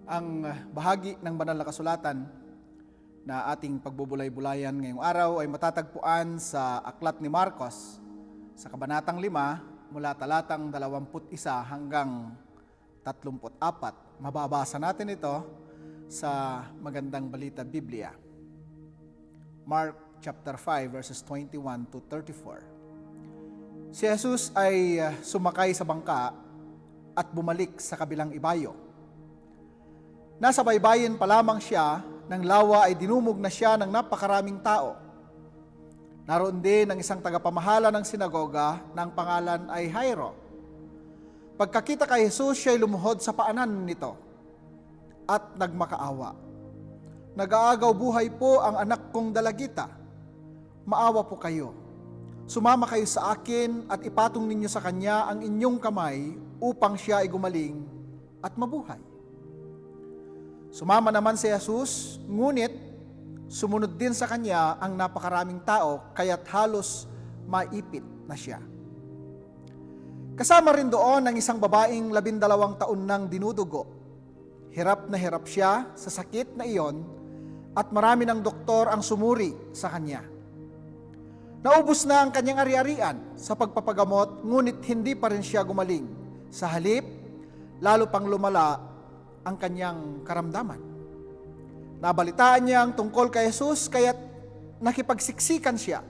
Ang bahagi ng banal na kasulatan na ating pagbubulay-bulayan ngayong araw ay matatagpuan sa Aklat ni Marcos sa Kabanatang 5 mula talatang 21 hanggang 34. Mababasa natin ito sa Magandang Balita Biblia. Mark chapter 5 verses 21 to 34. Si Jesus ay sumakay sa bangka at bumalik sa kabilang ibayo. Nasa baybayin pa lamang siya, nang lawa ay dinumog na siya ng napakaraming tao. Naroon din ang isang tagapamahala ng sinagoga na ang pangalan ay Jairo. Pagkakita kay Jesus, siya ay lumuhod sa paanan nito at nagmakaawa. Nag-aagaw buhay po ang anak kong dalagita. maawa po kayo. Sumama kayo sa akin at ipatong ninyo sa kanya ang inyong kamay upang siya ay gumaling at mabuhay. Sumama naman si Jesus, ngunit sumunod din sa kanya ang napakaraming tao, kaya't halos maipit na siya. Kasama rin doon ang isang babaeng 12 taon nang dinudugo. Hirap na hirap siya sa sakit na iyon at marami ng doktor ang sumuri sa kanya. Naubos na ang kanyang ari-arian sa pagpapagamot, ngunit hindi pa rin siya gumaling. Sa halip, lalo pang lumala ang kanyang karamdaman. Nabalitaan niya ang tungkol kay Jesus, kaya't nakipagsiksikan siya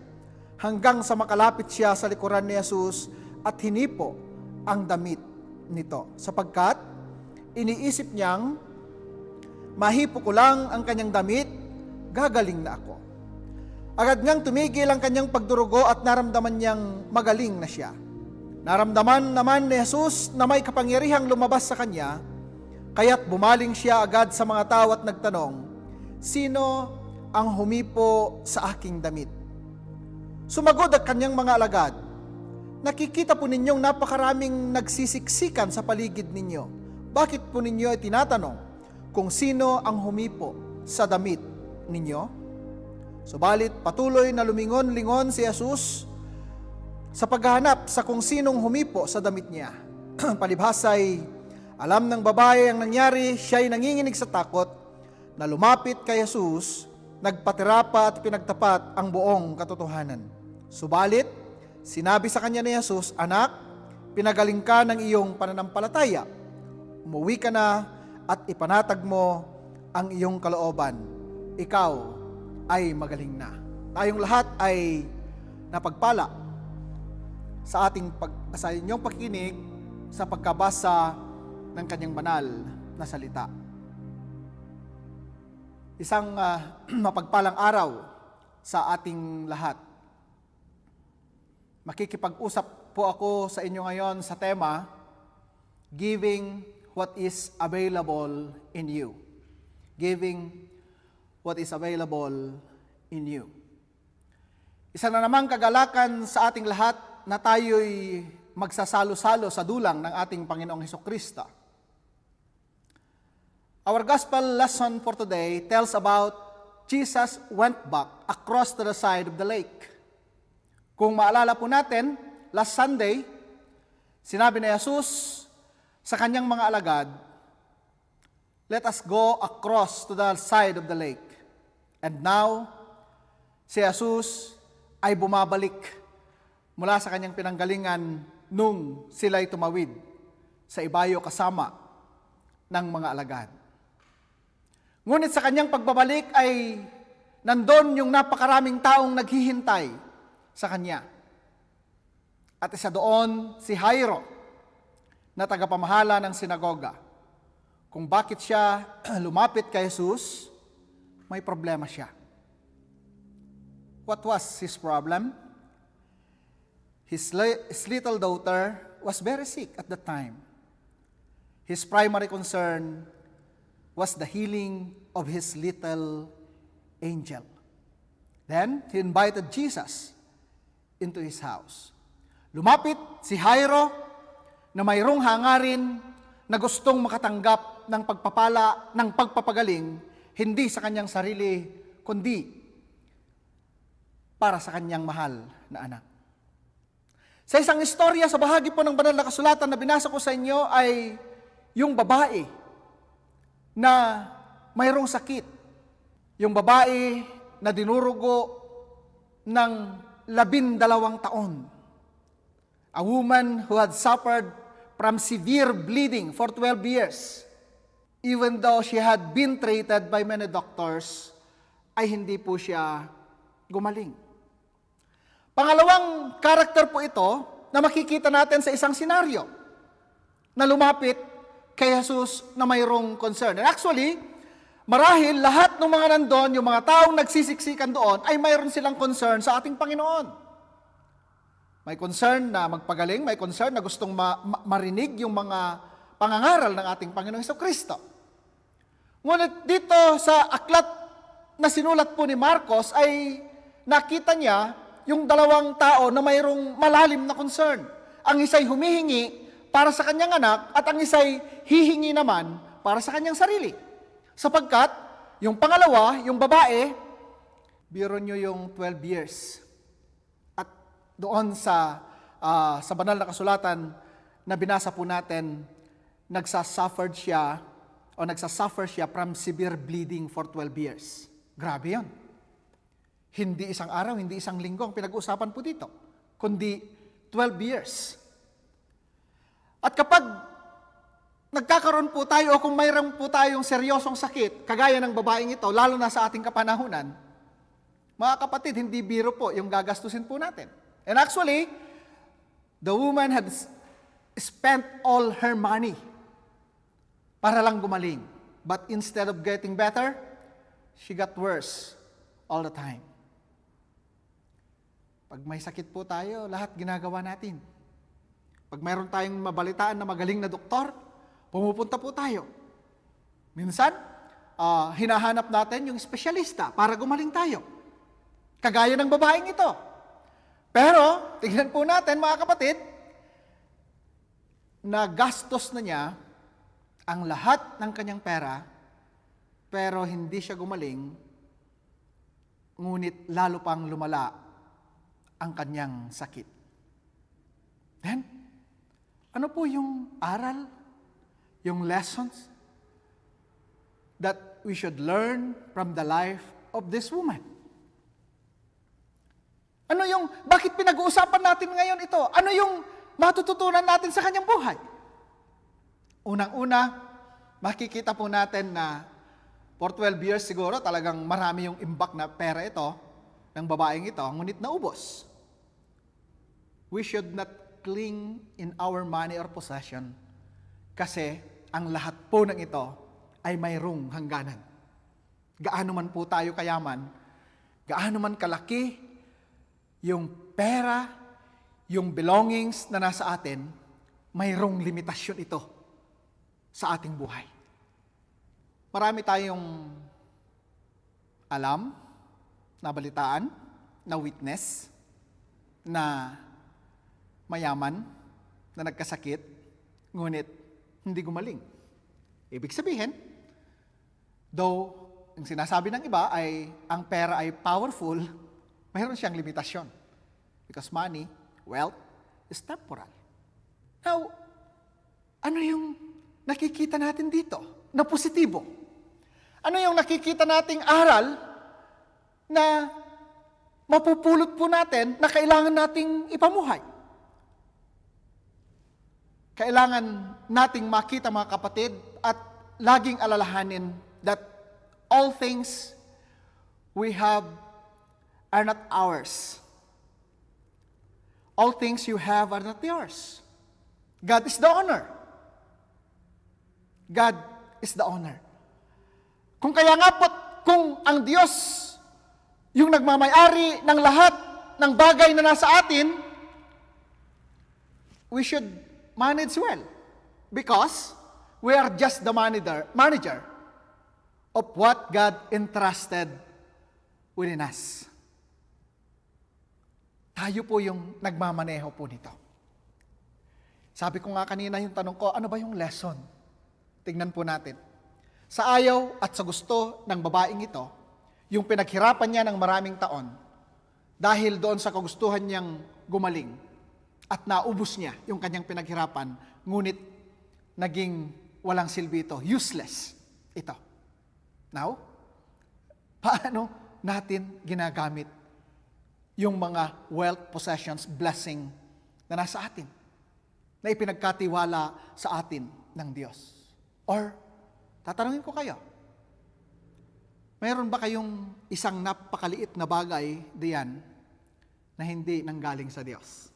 hanggang sa makalapit siya sa likuran ni Jesus at hinipo ang damit nito, sapagkat iniisip niyang, mahipo ko lang ang kanyang damit, gagaling na ako. Agad ngang tumigil ang kanyang pagdurugo at naramdaman niyang magaling na siya. Naramdaman naman ni Jesus na may kapangyarihang lumabas sa kanya, kaya't bumaling siya agad sa mga tao at nagtanong, sino ang humipo sa aking damit? Sumagod ang kanyang mga alagad, nakikita po ninyong napakaraming nagsisiksikan sa paligid ninyo. Bakit po ninyo ay tinatanong kung sino ang humipo sa damit ninyo? Subalit patuloy na lumingon-lingon si Jesus sa paghahanap sa kung sinong humipo sa damit niya. Palibhasay, alam ng babae ang nangyari, siya'y nanginginig sa takot na lumapit kay Jesus, nagpatira pa at pinagtapat ang buong katotohanan. Subalit, sinabi sa kanya ni Jesus, anak, pinagaling ka ng iyong pananampalataya. Umuwi ka na at ipanatag mo ang iyong kalooban. Ikaw ay magaling na. Tayong lahat ay napagpala sa inyong pakikinig sa pagkabasa ng kanyang banal na salita. Isang mapagpalang araw sa ating lahat. Makikipag-usap po ako sa inyo ngayon sa tema, Giving what is available in you. Giving what is available in you. Isa na namang kagalakan sa ating lahat na tayo'y magsasalo-salo sa dulang ng ating Panginoong Hesukristo. Our gospel lesson for today tells about Jesus went back across to the side of the lake. Kung maalala po natin, last Sunday, sinabi ni Jesus sa kanyang mga alagad, let us go across to the side of the lake. And now, si Jesus ay bumabalik mula sa kanyang pinanggalingan nung sila'y tumawid sa ibayo kasama ng mga alagad. Ngunit sa kanyang pagbabalik ay nandun yung napakaraming taong naghihintay sa kanya. At isa doon si Jairo na tagapamahala ng sinagoga. Kung bakit siya lumapit kay Jesus, may problema siya. What was his problem? His little daughter was very sick at the time. His primary concern was the healing of his little angel. Then, he invited Jesus into his house. Lumapit si Jairo na mayroong hangarin na gustong makatanggap ng pagpapala, ng pagpapagaling, hindi sa kanyang sarili, kundi para sa kanyang mahal na anak. Sa isang istorya sa bahagi po ng banal na kasulatan na binasa ko sa inyo ay yung babae na mayroong sakit. Yung babae na dinurugo ng 12 taon. A woman who had suffered from severe bleeding for 12 years. Even though she had been treated by many doctors, ay hindi po siya gumaling. Pangalawang karakter po ito na makikita natin sa isang senaryo na lumapit kay Jesus na mayroong concern. And actually, marahil lahat ng mga nandun, yung mga taong nagsisiksikan doon, ay mayroon silang concern sa ating Panginoon. May concern na magpagaling, may concern na gustong marinig yung mga pangangaral ng ating Panginoong Hesukristo. Ngunit dito sa aklat na sinulat po ni Marcos ay nakita niya yung dalawang tao na mayroong malalim na concern. Ang isa'y humihingi para sa kanyang anak at ang isa'y hihingi naman para sa kanyang sarili. Sapagkat, yung pangalawa, yung babae, biro nyo yung 12 years. At doon sa banal na kasulatan na binasa po natin, nagsasuffer siya from severe bleeding for 12 years. Grabe yun. Hindi isang araw, hindi isang linggo ang pinag-uusapan po dito, kundi 12 years. At kapag nagkakaroon po tayo o kung mayroon po tayong seryosong sakit, kagaya ng babaeng ito, lalo na sa ating kapanahunan, mga kapatid, hindi biro po yung gagastusin po natin. And actually, the woman had spent all her money para lang gumaling. But instead of getting better, she got worse all the time. Pag may sakit po tayo, lahat ginagawa natin. Pag mayroon tayong mabalitaan na magaling na doktor, pumupunta po tayo. Minsan, hinahanap natin yung espesyalista para gumaling tayo. Kagaya ng babaeng ito. Pero, tignan po natin mga kapatid, na gastos na niya ang lahat ng kanyang pera, pero hindi siya gumaling, ngunit lalo pang lumala ang kanyang sakit. Then, ano po yung aral, yung lessons that we should learn from the life of this woman? Bakit pinag-uusapan natin ngayon ito? Ano yung matututunan natin sa kanyang buhay? Unang-una, makikita po natin na for 12 years siguro talagang marami yung imbak na pera ito ng babaeng ito, ngunit naubos. We should not cling in our money or possession kasi ang lahat po ng ito ay mayroong hangganan. Gaano man po tayo kayaman, gaano man kalaki yung pera, yung belongings na nasa atin, mayroong limitasyon ito sa ating buhay. Marami tayong alam, nabalitaan, na witness, na mayaman, na nagkasakit, ngunit hindi gumaling. Ibig sabihin, though ang sinasabi ng iba ay ang pera ay powerful, mayroon siyang limitasyon. Because money, wealth, is temporal. Now, ano yung nakikita natin dito na positibo? Ano yung nakikita nating aral na mapupulot po natin na kailangan nating ipamuhay? Kailangan nating makita mga kapatid at laging alalahanin that all things we have are not ours. All things you have are not yours. God is the owner. God is the owner. Kung kaya nga po, kung ang Diyos yung nagmamayari ng lahat ng bagay na nasa atin, we should manage well. Because we are just the manager of what God entrusted within us. Tayo po yung nagmamaneho po nito. Sabi ko nga kanina yung tanong ko, ano ba yung lesson? Tingnan po natin. Sa ayaw at sa gusto ng babaeng ito, yung pinaghirapan niya ng maraming taon, dahil doon sa kagustuhan niyang gumaling, at naubos niya yung kanyang pinaghirapan, ngunit naging walang silbi ito, useless ito. Now, paano natin ginagamit yung mga wealth, possessions, blessing na nasa atin, na ipinagkatiwala sa atin ng Diyos? Or, tatanungin ko kayo, mayroon ba kayong isang napakaliit na bagay diyan na hindi nanggaling sa Diyos?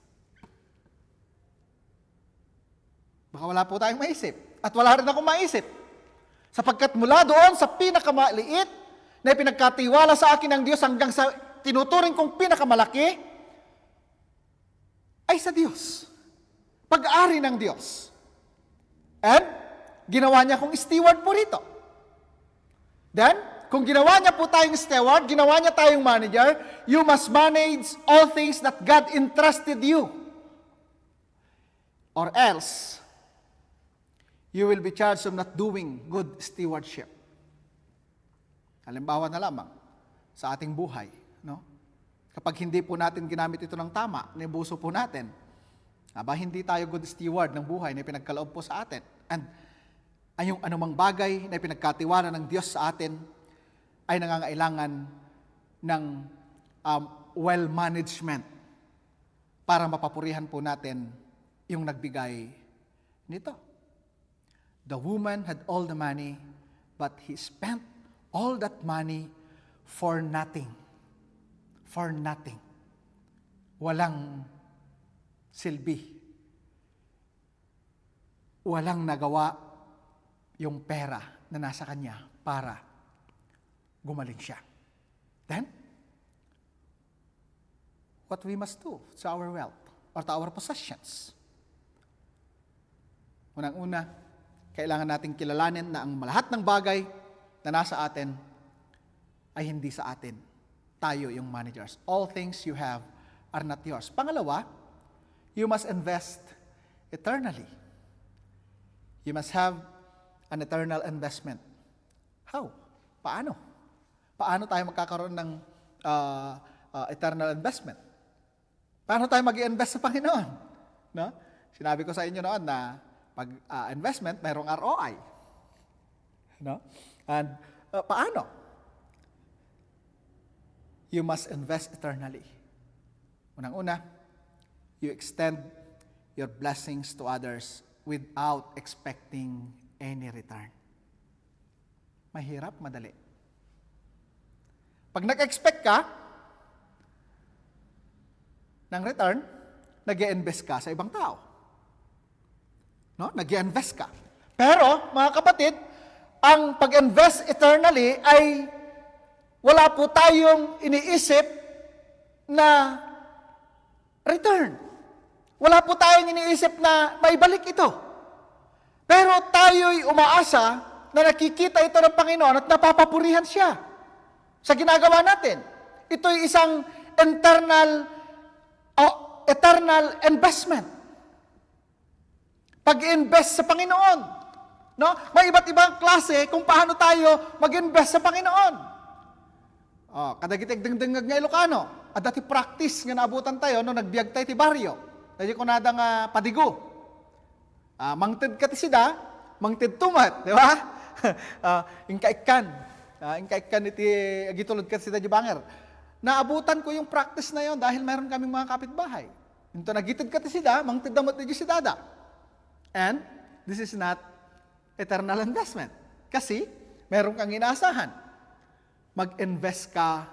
Baka wala po tayong maisip. At wala rin akong maisip. Sapagkat mula doon sa pinakamaliit na ipinagkatiwala sa akin ng Diyos hanggang sa tinuturing kong pinakamalaki, ay sa Diyos. Pag-ari ng Diyos. And, ginawa niya akong steward po rito. Then, Kung ginawa niya po tayong steward, ginawa niya tayong manager, you must manage all things that God entrusted you. Or else, you will be charged of not doing good stewardship. Halimbawa na lamang sa ating buhay, no? Kapag hindi po natin ginamit ito ng tama, nibuso po natin, hindi tayo good steward ng buhay na pinagkaloob po sa atin. And ay yung anumang bagay na pinagkatiwala ng Diyos sa atin ay nangangailangan ng well management para mapapurihan po natin yung nagbigay nito. The woman had all the money, but he spent all that money for nothing. For nothing. Walang silbi. Walang nagawa yung pera na nasa kanya para gumaling siya. Then, what we must do to our wealth or to our possessions? Unang-una, kailangan nating kilalanin na ang lahat ng bagay na nasa atin ay hindi sa atin. Tayo yung managers. All things you have are not yours. Pangalawa, you must invest eternally. You must have an eternal investment. How? Paano? Paano tayo magkakaroon ng eternal investment? Paano tayo mag-i-invest sa Panginoon? No? Sinabi ko sa inyo noon na pag investment, mayroong ROI. No? And paano? You must invest eternally. Unang-una, you extend your blessings to others without expecting any return. Mahirap, madali. Pag nag-expect ka ng return, nag-i-invest ka sa ibang tao. No? Nag-i-invest ka. Pero, mga kapatid, ang pag-invest eternally ay wala po tayong iniisip na return. Wala po tayong iniisip na maibalik ito. Pero tayo'y umaasa na nakikita ito ng Panginoon at napapapurihan siya sa ginagawa natin. Ito'y isang eternal investment. Pag-invest sa Panginoon. No? May iba't ibang klase kung paano tayo mag-invest sa Panginoon. Kadagitig dengdengag nga Ilocano. At dati practice nga naabutan tayo no nagbiag tayo ti baryo. Dati ko nada nga padigo. Mangted ka ti sida, mangted tumat, di ba? Ingkaikkan iti agitulod ka ti sida di banger. Naabutan ko yung practice na yon dahil mayroon kaming mga kapitbahay. Ito nagitid ka ti sida, mangted damot ti sidada. And this is not eternal investment. Kasi meron kang inaasahan. Mag-invest ka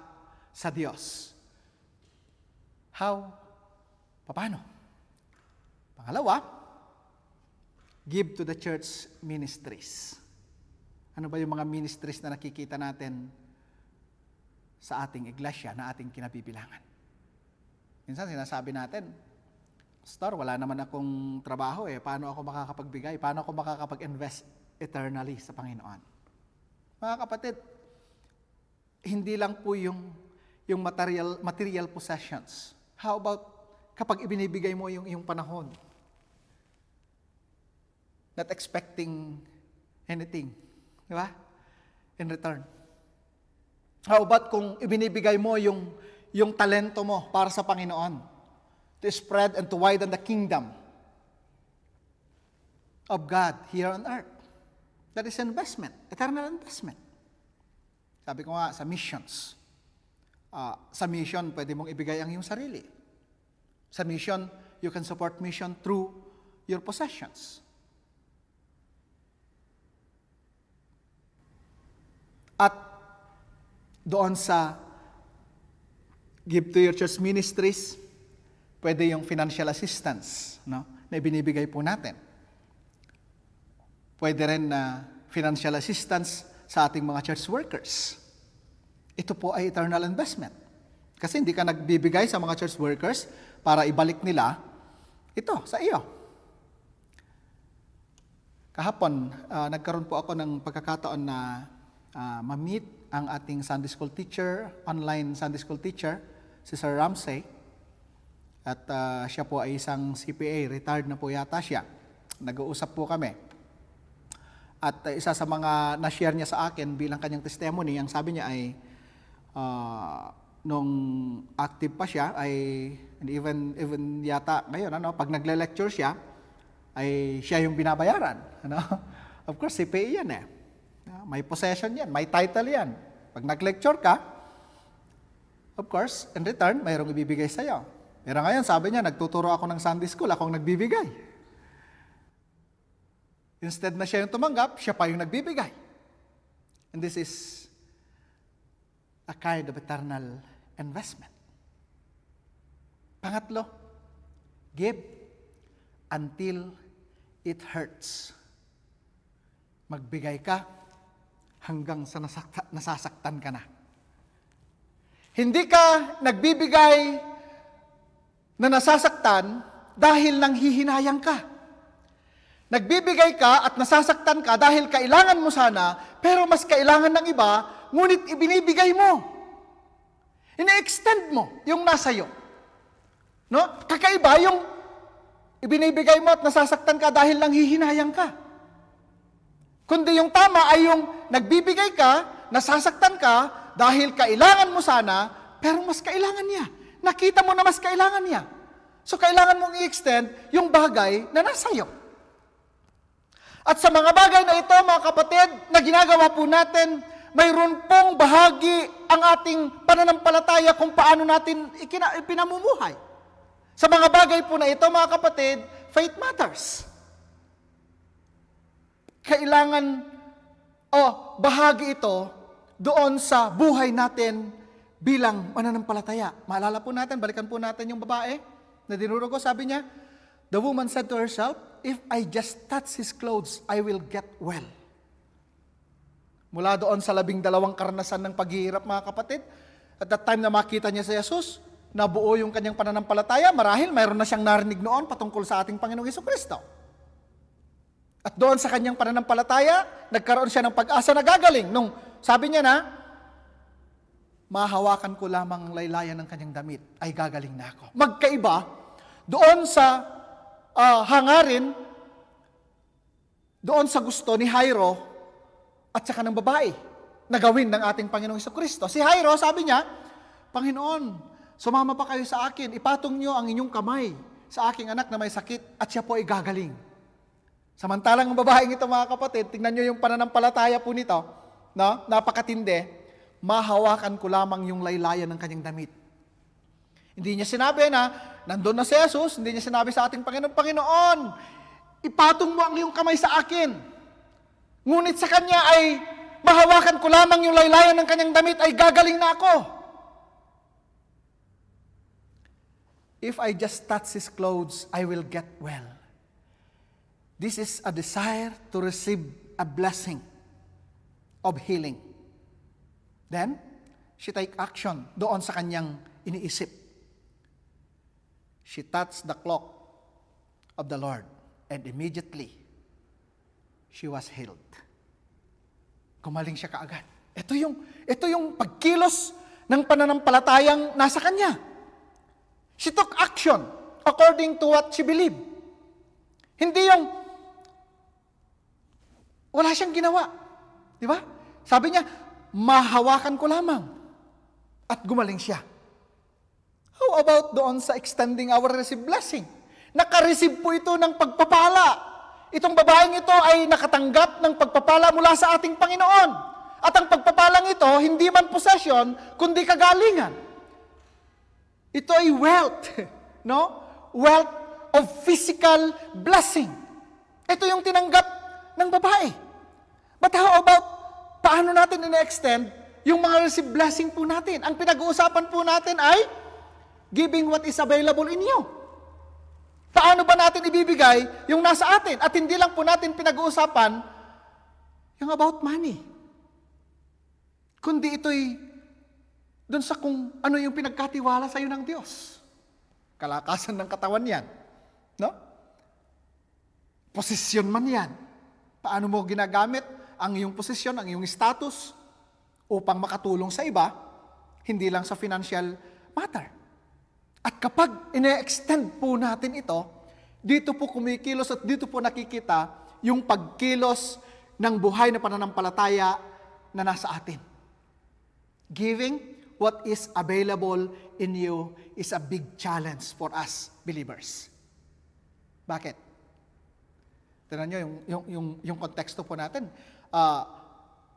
sa Diyos. How? Paano? Pangalawa, give to the church ministries. Ano ba yung mga ministries na nakikita natin sa ating iglesia na ating kinabibilangan? Minsan sinasabi natin, Pastor, wala naman akong trabaho paano ako makakapagbigay? Paano ako makakapag-invest eternally sa Panginoon? Mga kapatid, hindi lang po yung material possessions. How about kapag ibinibigay mo yung iyong panahon? Not expecting anything. Di ba? In return. How about kung ibinibigay mo yung talento mo para sa Panginoon? To spread and to widen the kingdom of God here on earth. That is investment, eternal investment. Sabi ko nga, sa missions. Sa mission, pwede mong ibigay ang iyong sarili. Sa mission, you can support mission through your possessions. At doon sa give to your church ministries, pwede yung financial assistance, no, na ibinibigay po natin. Pwede rin na financial assistance sa ating mga church workers. Ito po ay eternal investment. Kasi hindi ka nagbibigay sa mga church workers para ibalik nila ito sa iyo. Kahapon, nagkaroon po ako ng pagkakataon na ma-meet ang ating Sunday School teacher, online Sunday School teacher, si Sir Ramsey. At siya po ay isang CPA, retired na po yata siya. Nag-uusap po kami. At isa sa mga na-share niya sa akin bilang kanyang testimony, ang sabi niya ay nung active pa siya ay even yata ngayon pag nagle-lecture siya ay siya yung binabayaran, Of course, CPA yan may possession yan, may title yan. Pag nag-lecture ka, of course, in return, mayroong ibibigay sa'yo. Pero ngayon, sabi niya, nagtuturo ako ng Sunday School, akong nagbibigay. Instead na siya yung tumanggap, siya pa yung nagbibigay. And this is a kind of eternal investment. Pangatlo, give until it hurts. Magbigay ka hanggang sa nasasaktan ka na. Hindi ka nagbibigay na nasasaktan dahil nanghihinayang ka. Nagbibigay ka at nasasaktan ka dahil kailangan mo sana, pero mas kailangan ng iba, ngunit ibinibigay mo. Ina-extend mo yung nasa iyo. Kakaiba yung ibinibigay mo at nasasaktan ka dahil nanghihinayang ka. Kundi yung tama ay yung nagbibigay ka, nasasaktan ka, dahil kailangan mo sana, pero mas kailangan niya. Nakita mo na mas kailangan niya. So kailangan mong i-extend yung bagay na nasa iyo. At sa mga bagay na ito, mga kapatid, na ginagawa po natin, mayroon pong bahagi ang ating pananampalataya kung paano natin ipinamumuhay. Sa mga bagay po na ito, mga kapatid, faith matters. Kailangan, bahagi ito doon sa buhay natin bilang mananampalataya. Maalala po natin, balikan po natin yung babae na dinuro ko, sabi niya, the woman said to herself, if I just touch his clothes, I will get well. Mula doon sa 12 karanasan ng paghihirap, mga kapatid, at that time na makita niya si Jesus, nabuo yung kanyang pananampalataya, marahil mayroon na siyang narinig noon patungkol sa ating Panginoong Jesucristo. At doon sa kanyang pananampalataya, nagkaroon siya ng pag-asa na gagaling. Nung sabi niya na, mahawakan ko lamang ang laylayan ng kanyang damit, ay gagaling na ako. Magkaiba, doon sa hangarin, doon sa gusto ni Jairo at saka ng babae na gawin ng ating Panginoong Jesucristo. Si Jairo, sabi niya, Panginoon, sumama pa kayo sa akin, ipatong niyo ang inyong kamay sa aking anak na may sakit at siya po ay gagaling. Samantalang ang babaeng ito, mga kapatid, tingnan niyo yung pananampalataya po nito, napakatindi, mahawakan ko lamang yung laylayan ng kanyang damit. Hindi niya sinabi na, nandun na si Jesus, hindi niya sinabi sa ating Panginoon, Panginoon, ipatong mo ang iyong kamay sa akin. Ngunit sa kanya ay, mahawakan ko lamang yung laylayan ng kanyang damit, ay gagaling na ako. If I just touch his clothes, I will get well. This is a desire to receive a blessing of healing. Then, she take action doon sa kanyang iniisip. She touched the cloak of the Lord, and immediately, she was healed. Gumaling siya kaagad. Ito yung pagkilos ng pananampalatayang nasa kanya. She took action according to what she believed. Hindi yung wala siyang ginawa. Di ba? Sabi niya, mahawakan ko lamang. At gumaling siya. How about doon sa extending our received blessing? Nakareceive po ito ng pagpapala. Itong babaeng ito ay nakatanggap ng pagpapala mula sa ating Panginoon. At ang pagpapalang ito, hindi man possession, kundi kagalingan. Ito ay wealth. Wealth of physical blessing. Ito yung tinanggap ng babae. But how about, paano natin ina-extend yung mga received blessing po natin? Ang pinag-uusapan po natin ay giving what is available in you. Paano ba natin ibibigay yung nasa atin? At hindi lang po natin pinag-uusapan yung about money. Kundi ito'y dun sa kung ano yung pinagkatiwala sa iyo ng Diyos. Kalakasan ng katawan yan. Posisyon man yan. Paano mo ginagamit ang iyong posisyon, ang iyong status, upang makatulong sa iba, hindi lang sa financial matter. At kapag ine-extend po natin ito, dito po kumikilos at dito po nakikita yung pagkilos ng buhay na pananampalataya na nasa atin. Giving what is available in you is a big challenge for us believers. Bakit? Tignan nyo yung konteksto po natin.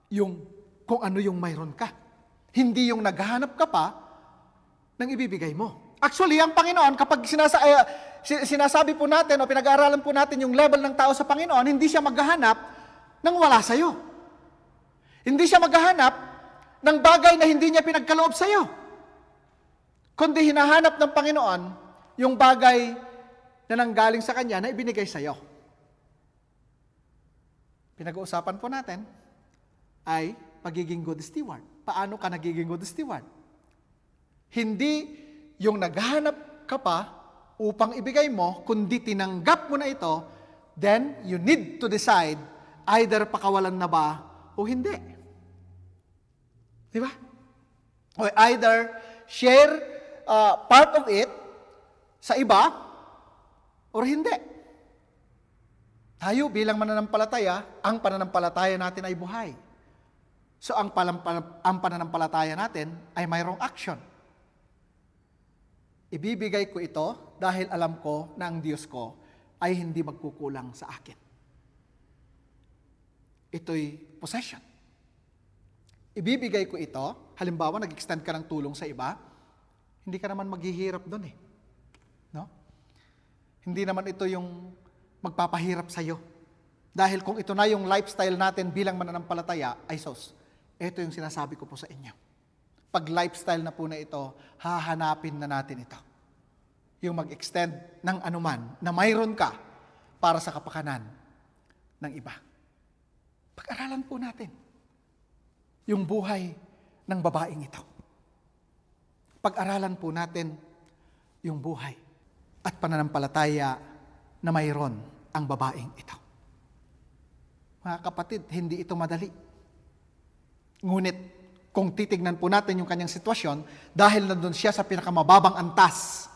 Yung kung ano yung mayroon ka. Hindi yung naghahanap ka pa ng ibibigay mo. Actually, ang Panginoon, kapag sinasabi po natin o pinag-aaralan po natin yung level ng tao sa Panginoon, hindi siya maghahanap ng wala sa'yo. Hindi siya maghahanap ng bagay na hindi niya pinagkaloob sa'yo. Kundi hinahanap ng Panginoon yung bagay na nanggaling sa Kanya na ibinigay sa'yo. Pinag-uusapan po natin ay pagiging good steward. Paano ka nagiging good steward? Hindi yung naghahanap ka pa upang ibigay mo, kundi tinanggap mo na ito, then you need to decide either pakawalan na ba o hindi. Di ba? O either share part of it sa iba or hindi. Tayo bilang mananampalataya, ang pananampalataya natin ay buhay. So ang pananampalataya natin ay mayroong action. Ibibigay ko ito dahil alam ko na ang Diyos ko ay hindi magkukulang sa akin. Ito'y possession. Ibibigay ko ito, halimbawa nag-extend ka ng tulong sa iba, hindi ka naman maghihirap doon eh. No? Hindi naman ito yung magpapahirap sa'yo. Dahil kung ito na yung lifestyle natin bilang mananampalataya, ay sos, ito yung sinasabi ko po sa inyo. Pag lifestyle na po na ito, hahanapin na natin ito. Yung mag-extend ng anuman na mayroon ka para sa kapakanan ng iba. Pag-aralan po natin yung buhay ng babaeng ito. Pag-aralan po natin yung buhay at pananampalataya na mayroon ang babaeng ito. Mga kapatid, hindi ito madali. Ngunit, kung titignan po natin yung kanyang sitwasyon, dahil nandun siya sa pinakamababang antas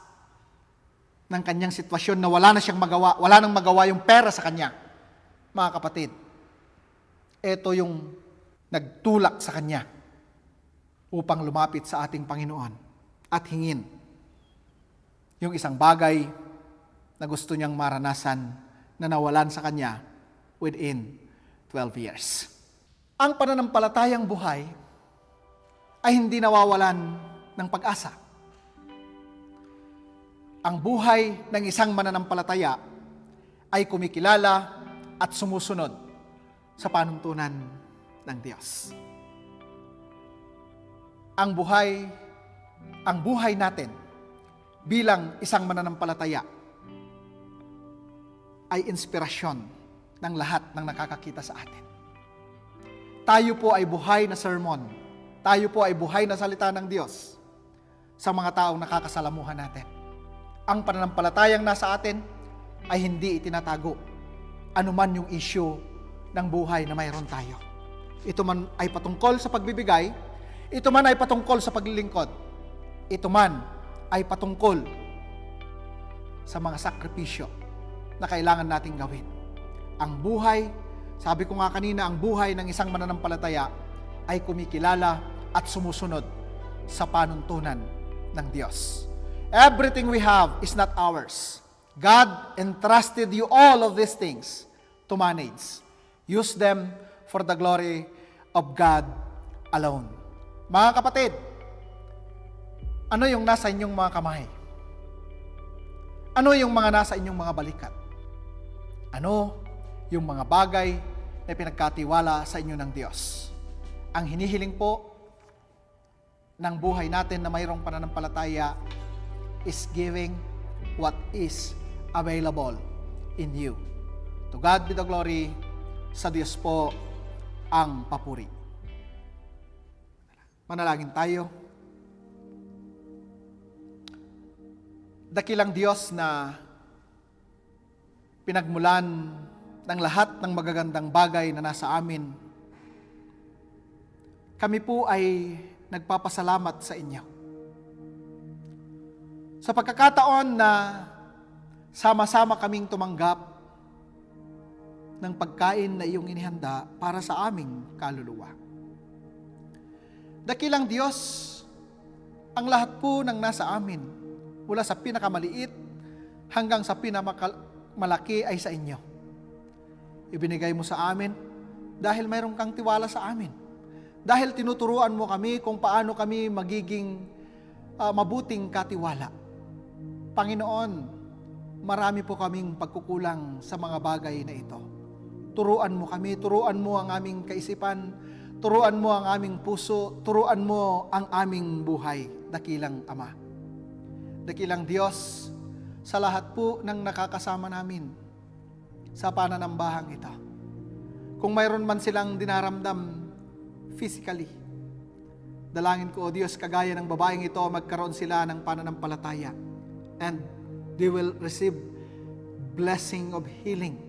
ng kanyang sitwasyon na wala na siyang magawa, wala nang magawa yung pera sa kanya, mga kapatid, ito yung nagtulak sa kanya upang lumapit sa ating Panginoon at hingin yung isang bagay na gusto niyang maranasan na nawalan sa kanya within 12 years. Ang pananampalatayang buhay ay hindi nawawalan ng pag-asa. Ang buhay ng isang mananampalataya ay kumikilala at sumusunod sa panuntunan ng Diyos. Ang buhay natin bilang isang mananampalataya ay inspirasyon ng lahat ng nakakakita sa atin. Tayo po ay buhay na sermon. Tayo po ay buhay na salita ng Diyos sa mga taong nakakasalamuhan natin. Ang pananampalatayang nasa atin ay hindi itinatago anuman yung issue ng buhay na mayroon tayo. Ito man ay patungkol sa pagbibigay, ito man ay patungkol sa paglilingkod, ito man ay patungkol sa mga sakripisyo na kailangan nating gawin. Ang buhay, sabi ko nga kanina, ang buhay ng isang mananampalataya ay kumikilala at sumusunod sa panuntunan ng Diyos. Everything we have is not ours. God entrusted you all of these things to manage. Use them for the glory of God alone. Mga kapatid, ano yung nasa inyong mga kamay? Ano yung mga nasa inyong mga balikat? Ano yung mga bagay na pinagkatiwala sa inyo ng Diyos? Ang hinihiling po ng buhay natin na mayroong pananampalataya is giving what is available in you. To God be the glory. Sa Diyos po ang papuri. Manalangin tayo. Dakilang Diyos na pinagmulan ng lahat ng magagandang bagay na nasa amin, kami po ay nagpapasalamat sa inyo. Sa pagkakataon na sama-sama kaming tumanggap ng pagkain na iyong inihanda para sa aming kaluluwa. Dakilang Diyos, ang lahat po ng nasa amin, mula sa pinakamaliit hanggang sa pinakamalaki ay sa inyo. Ibinigay mo sa amin dahil mayroon kang tiwala sa amin. Dahil tinuturuan mo kami kung paano kami magiging mabuting katiwala. Panginoon, marami po kaming pagkukulang sa mga bagay na ito. Turuan mo kami, turuan mo ang aming kaisipan, turuan mo ang aming puso, turuan mo ang aming buhay, dakilang Ama. Dakilang Diyos, sa lahat po ng nakakasama namin sa pananambahang ito. Kung mayroon man silang dinaramdam physically, dalangin ko, O Diyos, kagaya ng babaeng ito, magkaroon sila ng pananampalataya and they will receive blessing of healing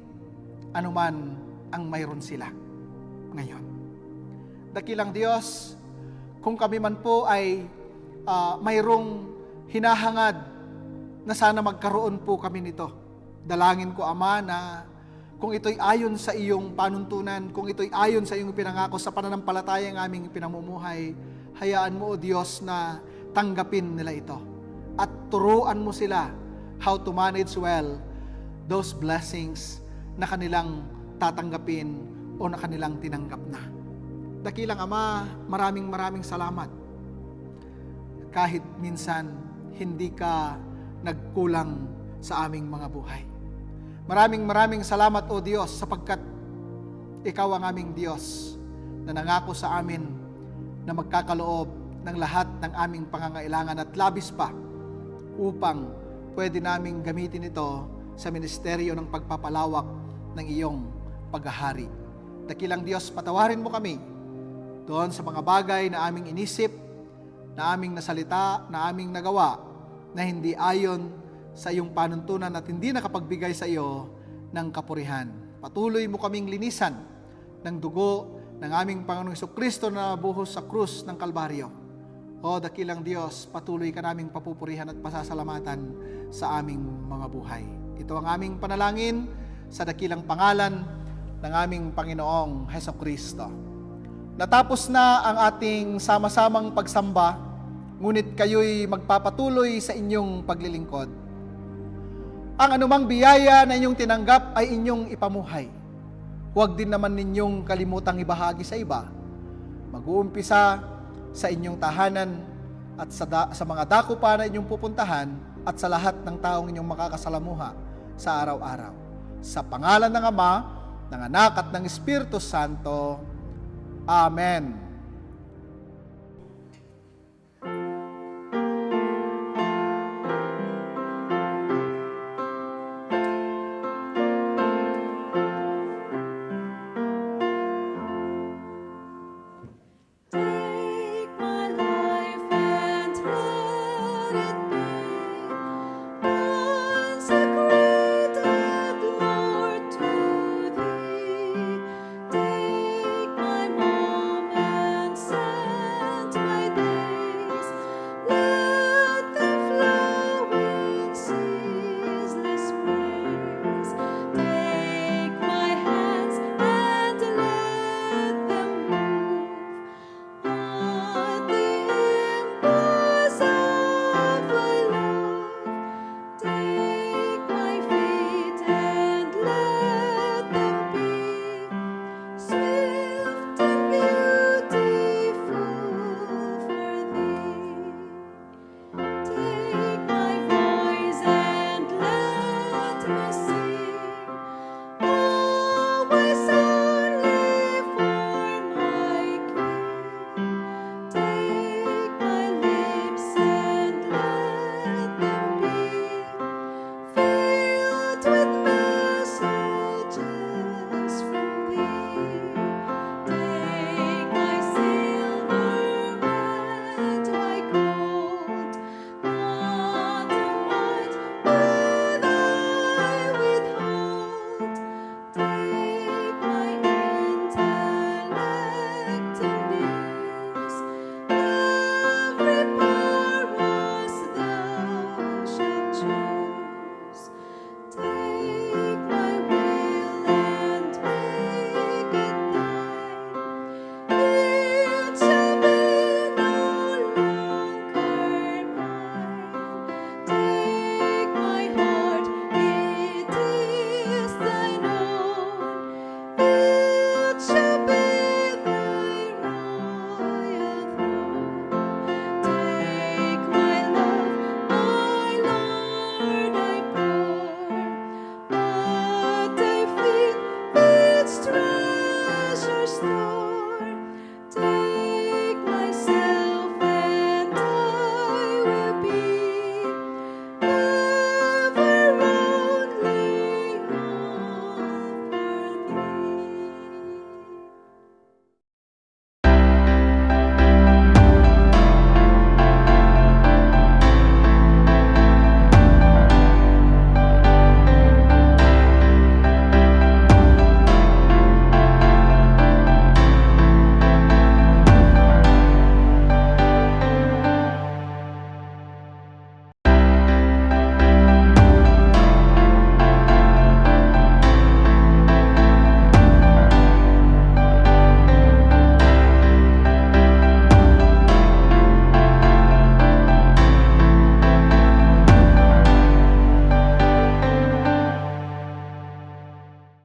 anuman ang mayroon sila ngayon. Dakilang Diyos, kung kami man po ay mayroong hinahangad na sana magkaroon po kami nito, dalangin ko, Ama, na kung ito'y ayon sa iyong panuntunan, kung ito'y ayon sa iyong pinangako sa pananampalataya ng aming pinamumuhay, hayaan mo, O Diyos, na tanggapin nila ito at turuan mo sila how to manage well those blessings na kanilang tatanggapin o na kanilang tinanggap na. Dakilang Ama, maraming salamat. Kahit minsan hindi ka nagkulang sa aming mga buhay. Maraming salamat, O Diyos, sapagkat Ikaw ang aming Diyos na nangako sa amin na magkakaloob ng lahat ng aming pangangailangan at labis pa upang pwede naming gamitin ito sa ministeryo ng pagpapalawak ng iyong paghahari. Dakilang Diyos, patawarin mo kami doon sa mga bagay na aming inisip, na aming nasalita, na aming nagawa, na hindi ayon sa iyong panuntunan at hindi nakapagbigay sa iyo ng kapurihan. Patuloy mo kaming linisan ng dugo ng aming Panginoong Jesucristo na buhos sa krus ng Kalbaryo. O dakilang Diyos, patuloy ka naming papupurihan at pasasalamatan sa aming mga buhay. Ito ang aming panalangin sa dakilang pangalan ng aming Panginoong Jesucristo. Natapos na ang ating sama-samang pagsamba, ngunit kayo'y magpapatuloy sa inyong paglilingkod. Ang anumang biyaya na inyong tinanggap ay inyong ipamuhay. Huwag din naman ninyong kalimutang ibahagi sa iba. Mag-uumpisa sa inyong tahanan at sa mga dako pa na inyong pupuntahan at sa lahat ng taong inyong makakasalamuha sa araw-araw. Sa pangalan ng Ama, ng Anak at ng Espiritu Santo. Amen.